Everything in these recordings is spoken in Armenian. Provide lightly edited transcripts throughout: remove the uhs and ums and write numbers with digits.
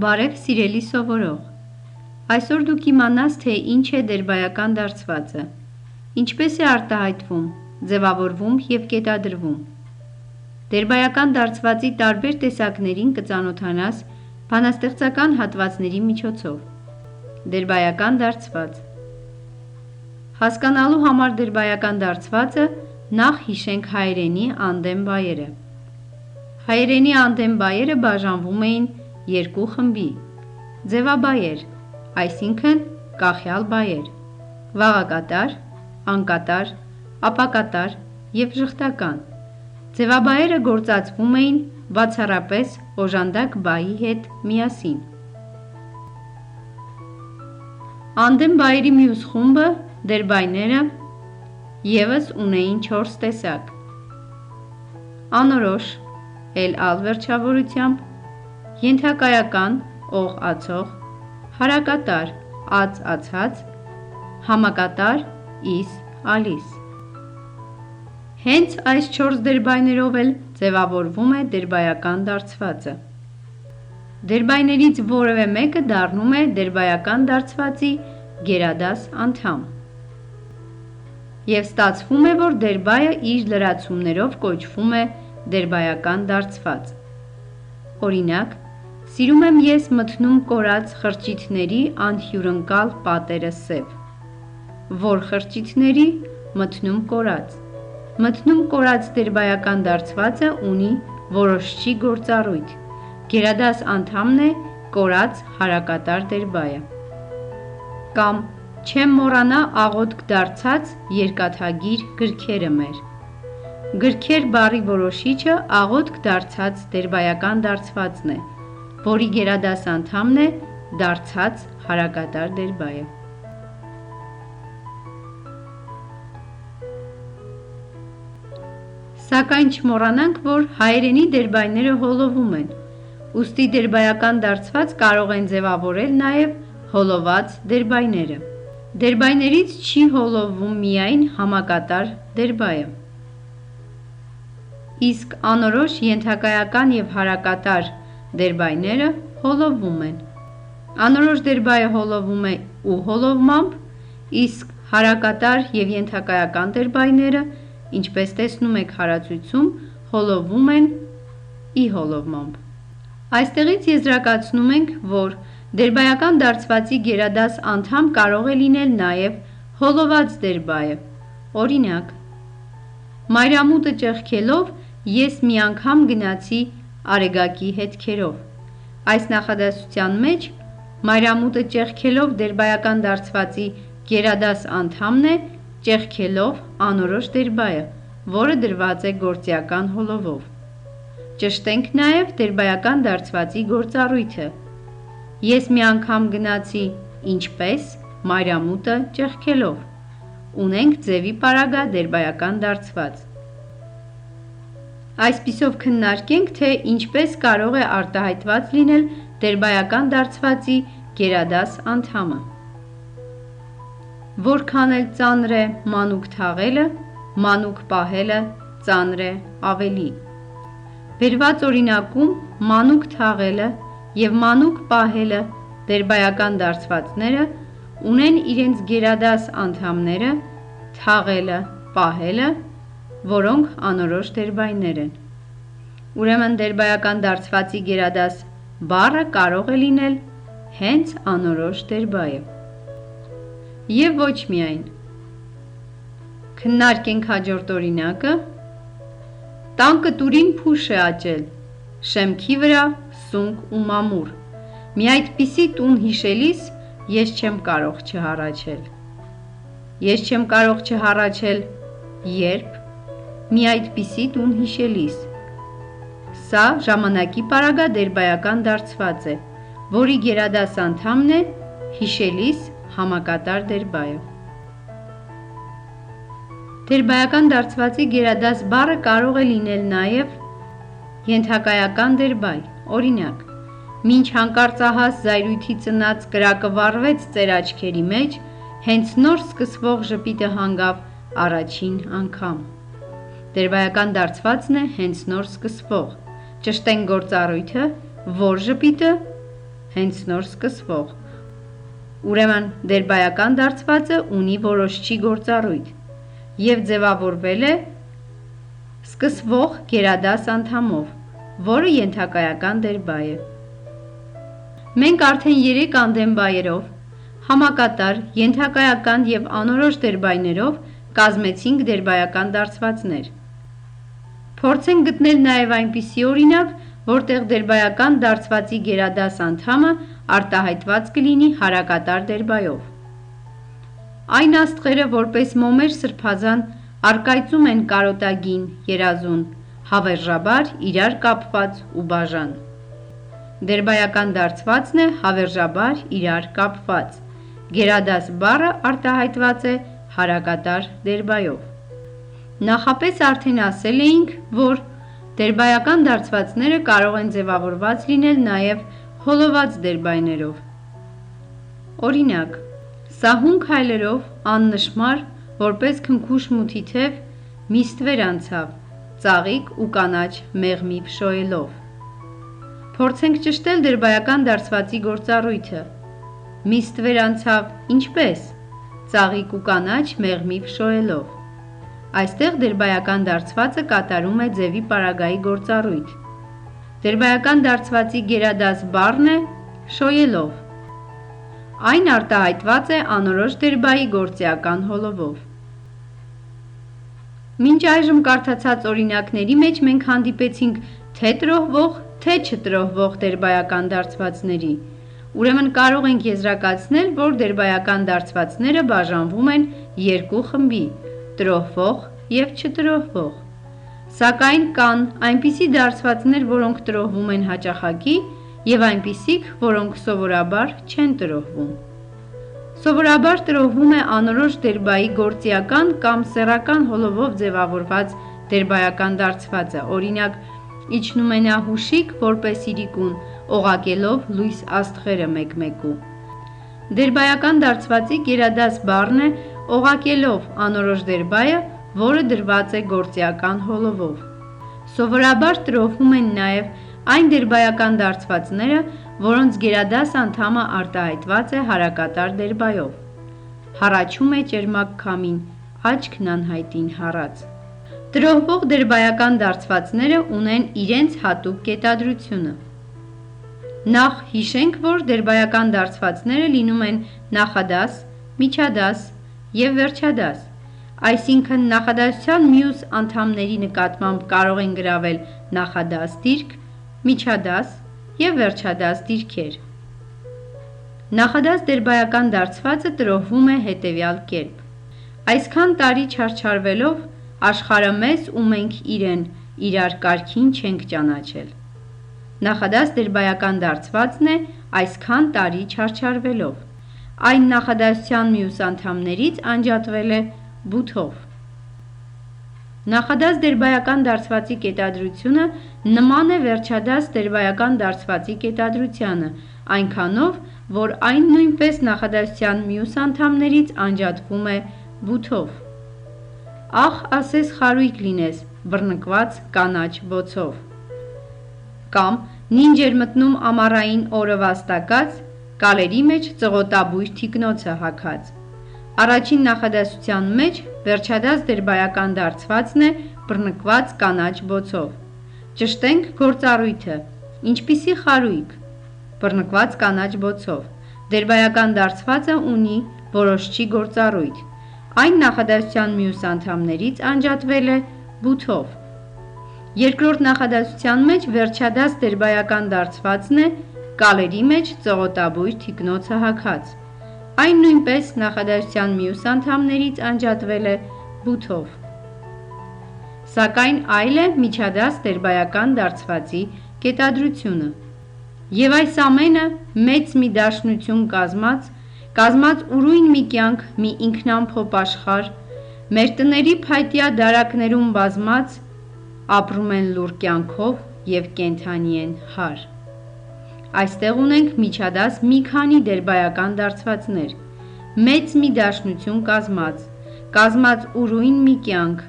Բարև սիրելի սովորող, այսօր դու կիմանաս, թե ինչ է դերբայական դարձվածը, ինչպես է արտահայտվում, ձևավորվում և կետադրվում։ Դերբայական դարձվածի տարբեր տեսակներին կծանոթանաս բանաստեղծական հատվածների միջոցով։ Դերբայական դարձված։ Հասկանալու համար դերբայական դարձվածը նախ հիշենք հայերենի անդեմ բայերը։ Հայերենի անդեմ բայերը բաժանվում էին երկու խմբի՝ ձևաբայեր, այսինքն կախյալ բայեր, վաղակատար, անկատար, ապակատար և ժխտական։ Ձևաբայերը գործածվում էին բացառապես օժանդակ բայի հետ միասին։ Անդեմ բայերի մյուս խումբը դերբայները ևս ունեին 4 տեսակ՝ անորոշ, էլ-ալ վերջավորությամբ, ենթակայական, օղ-ացող, հարակատար, աց-ացած, համակատար, իս-ալիս։ Հենց այս 4 դերբայներով էլ ձևավորվում է դերբայական դարձվածը։ Դերբայներից որևէ մեկը դառնում է դերբայական դարձվածի գերադաս անդամ։ Եվ ստացվում է, որ դերբայը իր լրացումներով կոչվում է դերբայական դարձված։ Օրինակ, սիրում եմ ես մթնում կորած խրճիթների անհյուրընկալ պատերը սև։ Որ խրճիթների, մթնում կորած։ Մթնում կորած դերբայական դարձվածը ունի որոշչի գործառույթ, գերադաս անդամն է կորած հարակատար դերբայը։ Կամ չեմ մոռանա աղոթք դարձած երկաթագիր գրքերը մեր։ Գրքեր բառի որոշիչը աղոթք դարձած դերբայական դարձվածն է, որի գերադաս անդամն է դարձած հարակատար դերբայը։ Սակայն չմոռանանք, որ հայերենի դերբայները հոլովում են, ուստի դերբայական դարձված կարող են ձևավորել նաև հոլոված դերբայները։ Դերբայներից չի հոլովում միայն համակատար դերբայը։ Իսկ անորոշ, ենթակայական և հարակատար դերբայները հոլովում են։ Անորոշ դերբայը հոլովում է ու հոլովմամբ, իսկ հարակատար և ենթակայական դերբայները, ինչպես տեսնում եք հարացույցում, հոլովում են ի հոլովմամբ։ Այստեղից եզրակացնում ենք, որ դերբայական դարձվածի գերադաս անդամ կարող է լինել նաև հոլոված դերբայը։ Օրինակ, մայրամուտը ճեղքելով ես մի անգամ գնացի արեգակի հետքերով։ Այս նախադասության մեջ մայրամուտը ճեղքելով դերբայական դարձվածի գերադաս անդամն է ճեղքելով անորոշ դերբայը, որը դրված է գործիական հոլովով։ Ճշտենք նաև դերբայական դարձվածի գործառույթը։ Ես մի անգամ գնացի ինչպես մայրամուտը ճեղքելով։ Ունենք ձևի պարագա դերբայական դարձված։ Այսպիսով քննարկենք, թե ինչպես կարող է արտահայտված լինել դերբայական դարձվածի գերադաս անդամը։ Որքան էլ ծանր է մանուկ թաղելը, մանուկ պահելը ծանր է ավելի։ Բերված օրինակում մանուկ թաղելը և մանուկ պահելը դերբայական դարձվածները ունեն իրենց գերադաս անդամները թաղելը, պահելը, որոնք անորոշ դերբայներ են։ Ուրեմն դերբայական դարձվածի գերադաս բառը կարող է լինել հենց անորոշ դերբայը։ Եվ ոչ միայն։ Քննարկենք հաջորդ օրինակը։ Տան կտուրին փուշ է աճել, շեմքի վրա սունկ ու մամուռ։ Մի այդպիսի տուն հիշելիս ես չեմ կարող չհառաչել։ Ես չեմ կարող չհառաչել, երբ մի այդպիսի տուն հիշելիս։ Սա ժամանակի պարագա դերբայական դարձված է, որի գերադաս անդամն է հիշելիս համակատար դերբայը։ Դերբայական դարձվածի գերադաս բառը կարող է լինել նաև ենթակայական դերբայ։ Օրինակ, մինչ հանկարծահաս զայրույթի ծնած կրակը վառվեց ծեր աչքերի մեջ, հենց նոր սկսվող ժպիտը հանգավ առաջին անգամ։ Դերբայական դարձվածն է հենց նոր սկսվող։ Ճշտենք գործառույթը, որ ժպիտը, հենց նոր սկսվող։ Ուրեմն դերբայական դարձվածը ունի որոշչի գործառույթ և ձևավորվել է սկսվող գերադաս անդամով, որը ենթակայական դերբայ է։ Մենք արդեն 3 անդեմ բայերով, համակատար, ենթակայական և անորոշ դերբայներով կազմեցինք դերբայական դարձվածներ։ Փորձենք գտնել նաև այնպիսի օրինակ, որտեղ դերբայական դարձվածի գերադաս անդամը արտահայտված կլինի հարակատար դերբայով։ Այն աստղերը, որպես մոմեր սրբազան, առկայծում են կարոտագին, երազուն, հավերժաբար իրար կապված ու բաժան։ Դերբայական դարձվածն է հավերժաբար իրար կապված։ Գերադաս բառը արտահայտված է հարակատար դերբայով։ Նախապես արդեն ասել էինք, որ դերբայական դարձվածները կարող են ձևավորված լինել նաև հոլոված դերբայներով։ Օրինակ, սահուն քայլերով աննշմար, որպես քնքուշ մութի թև, միստվեր անցավ, ծաղիկ ու կանաչ մեղմի փշոյելով։ Փորձենք ճշտել դերբայական դարձվածի գործառույթը։ Միստվեր անցավ ինչպես, ծաղիկ ու կանաչ մեղմի փշոյելով։ Այստեղ դերբայական դարձվածը կատարում է ձևի պարագայի գործառույթ։ Դերբայական դարձվածի գերադաս բառն է շոյելով։ Այն արտահայտված է անորոշ դերբայի գործիական հոլովով։ Մինչ այժմ կարդացած օրինակների մեջ մենք հանդիպեցինք թե տրոհվող, թե չտրոհվող դերբայական դարձվածների։ Ուրեմն կարող ենք եզրակացնել, որ դերբայական դարձվածները բաժանվում են երկու խմբի՝ տրոհվող և չտրոհվող։ Սակայն կան այնպիսի դարձվածներ, որոնք տրոհվում են հաճախակի, և այնպիսիք, որոնք սովորաբար չեն տրոհվում։ Սովորաբար տրոհվում է անորոշ դերբայի գործիական կամ սեռական հոլովով ձևավորված դերբայական դարձվածը, օրինակ, իջնում է նա հուշիկ որպես իրիկուն, օղակելով լույս աստղերը մեկ-մեկու։ Դերբայական դարձվածի գերադաս բառն է օղակելով անորոշ դերբայը, որը դրված է գործիական հոլովով։ Սովորաբար տրոհվում են նաև այն դերբայական դարձվածները, որոնց գերադաս անդամը արտահայտված է հարակատար դերբայով։ Հառաչում է ճերմակ քամին, աչքն անհայտին հառած։ Տրոհվող դերբայական դարձվածները ունեն իրենց հատուկ կետադրությունը։ Նախ հիշենք, որ դերբայական դարձվածները լինում են նախադաս, միջադաս և վերջադաս, այսինքն նախադասության մյուս անդամների նկատմամբ կարող են գրավել նախադաս դիրք, միջադաս և վերջադաս դիրքեր։ Նախադաս դերբայական դարձվածը տրոհվում է հետևյալ կերպ. Այսքան տարի չարչարվելով աշխարհը մեզ ու մենք իրեն իրար կարգին չենք ճանաչել։ Նախադաս դերբայական դարձվածն է այսքան տարի չարչարվելով։ Այն նախադասության մյուս անդամներից անջատվել է բութով։ Նախադաս դերբայական դարձվածի կետադրությունը նման է վերջադաս դերբայական դարձվածի կետադրությանը, այնքանով, որ այն նույնպես նախադասության մյուս անդամներից անջատվում է բութով։ Ախ, ասես խարույկ լինես, բռնկված կանաչ բոցով։ Կամ նինջ էր մտնում ամառային օրը վաստակած, կալերի մեջ ծղոտաբույր թիկնոցը հագած։ Առաջին նախադասության մեջ վերջադաս դերբայական դարձվածն է բռնկված կանաչ բոցով։ Ճշտենք գործառույթը, ինչպիսի խարույկ, բռնկված կանաչ բոցով։ Դերբայական դարձվածը ունի որոշչի գործառույթ։ Այն նախադասության մյուս անդամներից անջատվել է բութով։ Երկրորդ նախադասության մեջ վերջադաս դերբայական դարձվածն է կալերի մեջ ծղոտաբույր թիկնոցը հագած։ Այն նույնպես նախադասության մյուս անդամներից անջատվել է բութով։ Սակայն այլ է միջադաս դերբայական դարձվածի կետադրությունը։ Եվ այս ամենը մեծ մի դաշնություն կազմած ուրույն մի կյանք, մի ինքնամփոփ աշխարհ, մեր տների փայտյա դարակներում բազմած, ապրում են լուռ կյանքով և կենդանի են հար։ Այստեղ ունենք միջադաս մի քանի դերբայական դարձվածներ, մեծ մի դաշնություն կազմած ուրույն մի կյանք,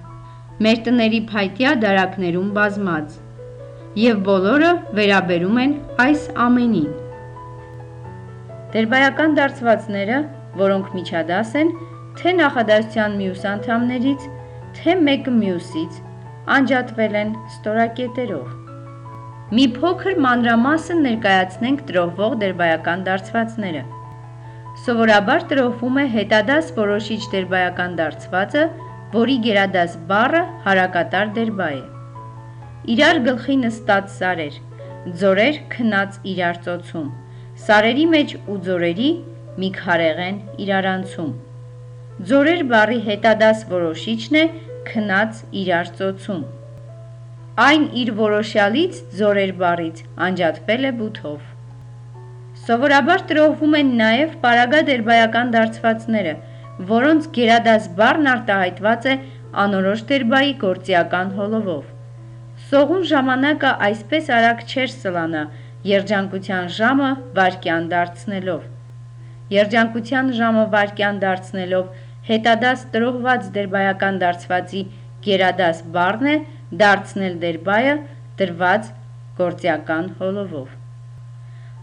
մեր տների փայտյա դարակներում բազմած, և բոլորը վերաբերում են այս ամենին։ Դերբայական դարձվածները, որոնք միջադաս են, թե նախադասության մյուս անդամներից, թե մեկը մյուսից, անջատվել են ստորակետերով։ Մի փոքր մանրամասն ներկայացնենք տրոհվող դերբայական դարձվածները։ Սովորաբար տրոհվում է հետադաս որոշիչ դերբայական դարձվածը, որի գերադաս բառը հարակատար դերբա է։ Իրար գլխի նստած սարեր, ձորեր քնած իրար ծոցում, սարերի մեջ ու ձորերի մի քարեղեն իրարանցում։ Ձորեր բառի հետադաս որոշիչն է քնած իրար ծոցում։ Այն իր որոշյալից ձորեր բառից անջատվել է բութով։ Սովորաբար տրոհվում են նաև պարագա դերբայական դարձվածները, որոնց գերադաս բառն արտահայտված է անորոշ դերբայի գործիական հոլովով։ Սողուն ժամանակը այսպես արագ չէր սլանա երջանկության ժամը վայրկյան դարձնելով։ Երջանկության ժամը վայրկյան դարձնելով հետադաս տրոհված դերբայական դարձվածի գերադաս բառն է դարձնել դերբայը դրված գործիական հոլովով։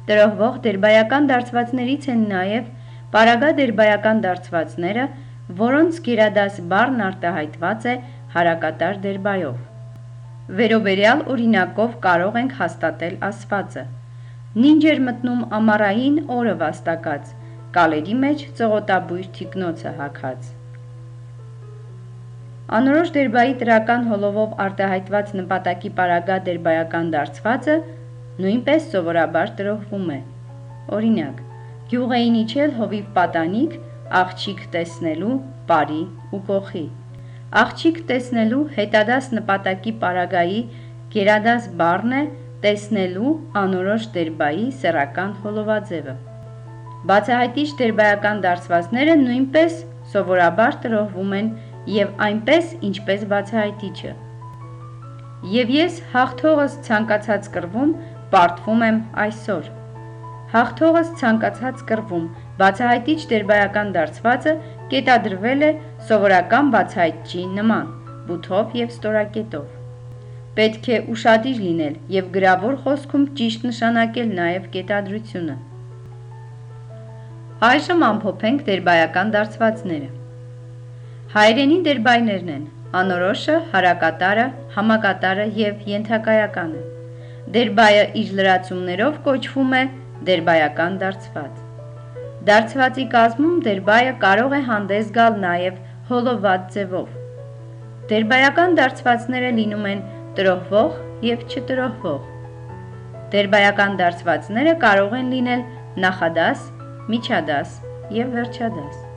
Տրոհվող դերբայական դարձվածներից են նաև պարագա դերբայական դարձվածները, որոնց գերադաս բառն արտահայտված է հարակատար դերբայով։ Վերոբերյալ օրինակով կարող ենք հաստատել ասվածը. Նինջ էր մտնում ամառային օրը վաստակած, կալերի մեջ ծղոտաբույր թիկնոցը հագած։ Անորոշ դերբայի տրական հոլովով արտահայտված նպատակի պարագա դերբայական դարձվածը նույնպես սովորաբար տրոհվում է։ Օրինակ, գյուղ էին իջել հովիվ պատանիք, աղջիկ տեսնելու, պարի ու կոխի։ Աղջիկ տեսնելու հետադաս նպատակի պարագայի գերադաս բառն է տեսնելու անորոշ դերբայի սեռական հոլովաձևը։ Բացահայտիչ դերբայական դարձվածները նույնպես սովորաբար տրոհվում են և այնպես, ինչպես բացահայտիչը։ Եվ ես հաղթողս ցանկացած կռվում պարտվում եմ այսօր։ Հաղթողս ցանկացած կռվում բացահայտիչ դերբայական դարձվածը կետադրվել է սովորական բացահայտչի նման, բութով և ստորակետով։ Պետք է ուշադիր լինել և գրավոր խոսքում ճիշտ նշանակել նաև կետադրությունը։ Այժմ ամփոփենք դերբայական դարձվածները։ Հայերենի դերբայներն են անորոշը, հարակատարը, համակատարը և ենթակայականը։ Դերբայը իր լրացումներով կոչվում է դերբայական դարձված։ Դարձվածի կազմում դերբայը կարող է հանդես գալ նաև հոլոված ձևով։ Դերբայական դարձվածները լինում են տրոհվող և չտրոհվող։ Դերբայական դարձվածները կարող են լինել նախադաս, միջադաս և վերջադաս։